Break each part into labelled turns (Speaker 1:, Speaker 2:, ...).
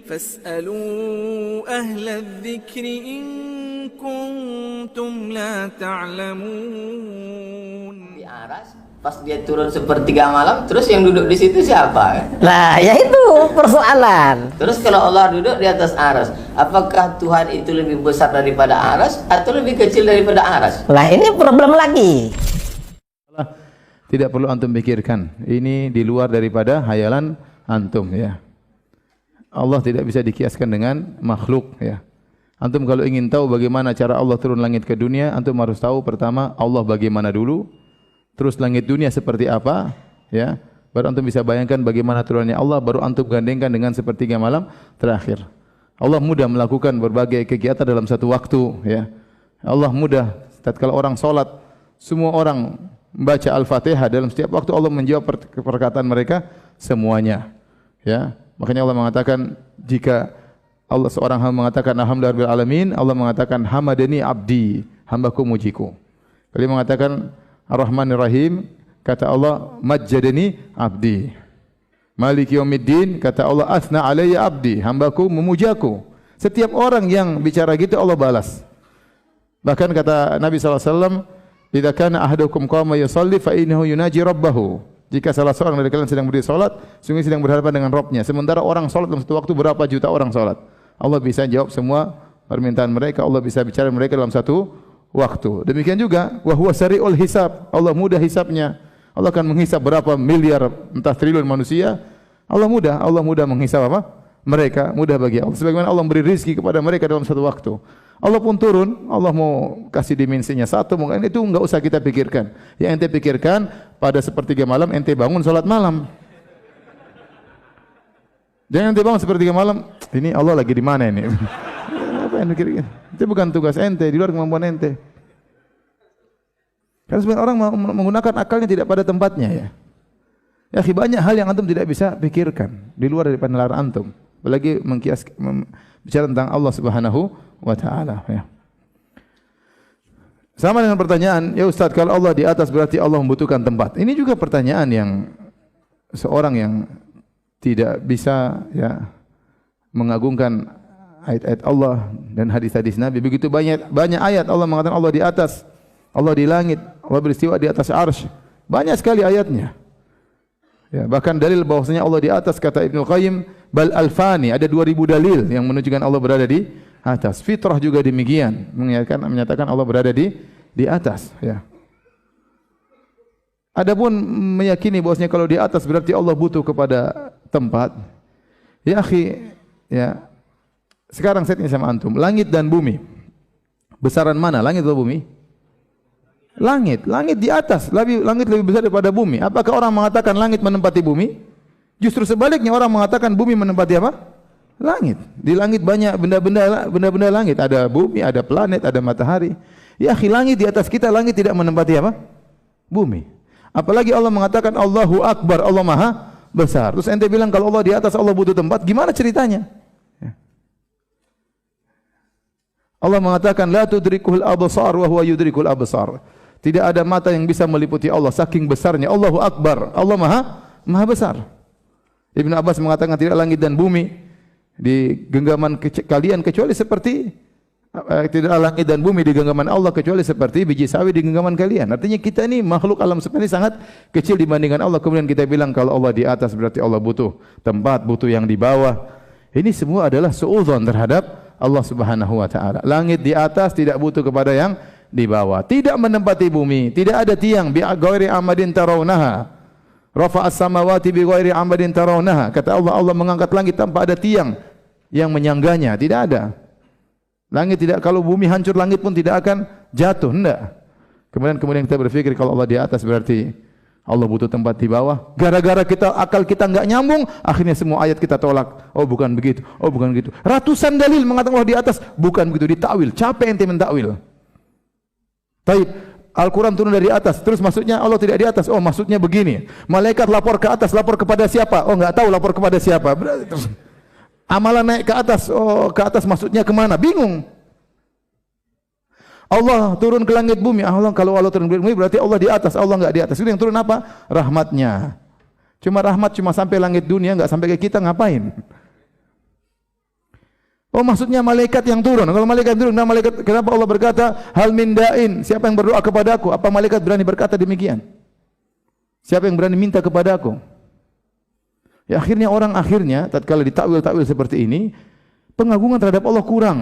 Speaker 1: فاسألوا أهل الذكر إن كنتم لا تعلمون.
Speaker 2: Di aras, pas dia turun sepertiga malam, terus yang duduk di situ siapa?
Speaker 3: Nah, ya itu persoalan.
Speaker 2: Terus kalau Allah duduk di atas aras, apakah Tuhan itu lebih besar daripada aras atau lebih kecil daripada aras?
Speaker 3: Lah ini problem lagi.
Speaker 4: Tidak perlu antum pikirkan. Ini di luar daripada hayalan antum ya. Allah tidak bisa dikiaskan dengan makhluk ya. Antum kalau ingin tahu bagaimana cara Allah turun langit ke dunia, antum harus tahu pertama Allah bagaimana dulu, terus langit dunia seperti apa ya. Baru antum bisa bayangkan bagaimana turunnya Allah, baru antum gandengkan dengan sepertiga malam terakhir. Allah mudah melakukan berbagai kegiatan dalam satu waktu ya. Allah mudah tatkala orang salat, semua orang membaca Al-Fatihah, dalam setiap waktu Allah menjawab perkataan mereka semuanya. Ya, makanya Allah mengatakan jika Allah seorang hamba mengatakan alhamdulillahirabbil alamin, Allah mengatakan hamadani abdi, hambaku mujiku. Kalau mengatakan Ar-Rahmanir Rahim, kata Allah majjadani abdi. Maliki yaumiddin, kata Allah asna alayya abdi, hambaku memujaku. Setiap orang yang bicara gitu Allah balas. Bahkan kata Nabi SAW, idza kana ahadukum qama yusalli fa innahu yunaji rabbahu. Jika salah seorang dari kalian sedang berdiri salat, sungguh sedang berhadapan dengan Rabbnya. Sementara orang salat dalam satu waktu berapa juta orang salat. Allah bisa jawab semua permintaan mereka, Allah bisa bicara mereka dalam satu waktu. Demikian juga wa huwa sari'ul hisab. Allah mudah hisabnya. Allah akan menghisab berapa miliar entah triliun manusia. Allah mudah menghisab apa? Mereka, mudah bagi Allah. Sebagaimana Allah beri rezeki kepada mereka dalam satu waktu. Allah pun turun, Allah mau kasih dimensinya satu, mungkin itu enggak usah kita pikirkan. Yang ente pikirkan pada sepertiga malam ente bangun salat malam. Jangan ente bangun sepertiga malam, ini Allah lagi di mana ini? Apa yang pikirkan? Itu bukan tugas ente, di luar kemampuan ente. Karena sebenarnya orang menggunakan akalnya tidak pada tempatnya ya. Ya, banyak hal yang antum tidak bisa pikirkan di luar daripada nalar antum. Apalagi bicara tentang Allah Subhanahu wa taala ya. Sama dengan pertanyaan, ya Ustaz, kalau Allah di atas berarti Allah membutuhkan tempat. Ini juga pertanyaan yang seorang yang tidak bisa ya mengagungkan ayat-ayat Allah dan hadis-hadis Nabi. Begitu banyak ayat Allah mengatakan Allah di atas, Allah di langit, Allah beristiwa di atas arsy. Banyak sekali ayatnya. Ya, bahkan dalil bahwasanya Allah di atas, kata Ibnu Qayyim, bal alfani, ada 2000 dalil yang menunjukkan Allah berada di atas. Fitrah juga demikian, menyatakan Allah berada di atas ya. Adapun meyakini bahwasanya kalau di atas berarti Allah butuh kepada tempat. Ya akhi, ya. Sekarang saya tanya sama antum, langit dan bumi. Besaran mana, langit atau bumi? Langit di atas, langit lebih besar daripada bumi. Apakah orang mengatakan langit menempati bumi? Justru sebaliknya, orang mengatakan bumi menempati apa? Langit. Di langit banyak benda-benda langit, ada bumi, ada planet, ada matahari. Ya akhi, langit di atas kita, langit tidak menempati apa? Bumi. Apalagi Allah mengatakan Allahu Akbar, Allah Maha besar. Terus ente bilang kalau Allah di atas, Allah butuh tempat, gimana ceritanya? Allah mengatakan la tudrikuhul absar wa huwa yudrikul absar. Tidak ada mata yang bisa meliputi Allah saking besarnya. Allahu Akbar, Allah Maha besar. Ibnu Abbas mengatakan tidak langit dan bumi di genggaman kalian kecuali seperti tidak langit dan bumi di genggaman Allah kecuali seperti biji sawi di genggaman kalian. Artinya kita ini makhluk alam semesta ini sangat kecil dibandingkan Allah. Kemudian kita bilang kalau Allah di atas berarti Allah butuh tempat, butuh yang di bawah. Ini semua adalah suudzon terhadap Allah Subhanahu wa taala. Langit di atas tidak butuh kepada yang di bawah. Tidak menempati bumi, tidak ada tiang bi ghairi amadin tarawnaha. Rafa'as samawati bi ghairi amadin tarawnaha. Kata Allah, Allah mengangkat langit tanpa ada tiang yang menyangganya, tidak ada. Langit tidak, kalau bumi hancur langit pun tidak akan jatuh, enggak. Kemudian kita berpikir kalau Allah di atas berarti Allah butuh tempat di bawah. Gara-gara akal kita enggak nyambung, akhirnya semua ayat kita tolak. Oh bukan begitu, oh bukan begitu. Ratusan dalil mengatakan Allah di atas, bukan begitu, ditakwil. Capek ente mentakwil. Baik, Al-Quran turun dari atas, terus maksudnya Allah tidak di atas. Oh maksudnya begini. Malaikat lapor ke atas, lapor kepada siapa? Oh enggak tahu lapor kepada siapa. Terus amalan naik ke atas, oh ke atas maksudnya kemana? Bingung. Allah turun ke langit bumi. Allah, kalau Allah turun ke bumi berarti Allah di atas. Allah enggak di atas. Itu yang turun apa? Rahmatnya. Rahmat cuma sampai langit dunia, enggak sampai ke kita, ngapain? Oh maksudnya malaikat yang turun. Kalau malaikat turun, kenapa Allah berkata hal min da'in? Siapa yang berdoa kepadaku? Apa malaikat berani berkata demikian? Siapa yang berani minta kepadaku? Ya akhirnya orang tatkala ditakwil seperti ini, pengagungan terhadap Allah kurang.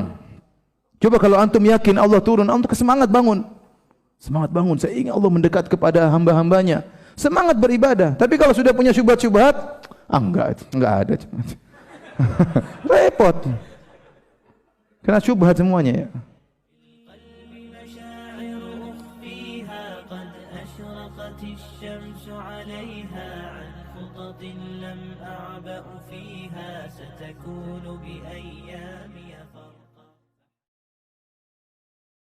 Speaker 4: Coba kalau antum yakin Allah turun, antum semangat bangun. Semangat bangun, saya ingin Allah mendekat kepada hamba-hambanya. Semangat beribadah. Tapi kalau sudah punya syubhat-syubhat, enggak ada. Repot. Kena syubhat semuanya ya.
Speaker 1: لم أعبأ فيها ستكون بأيامي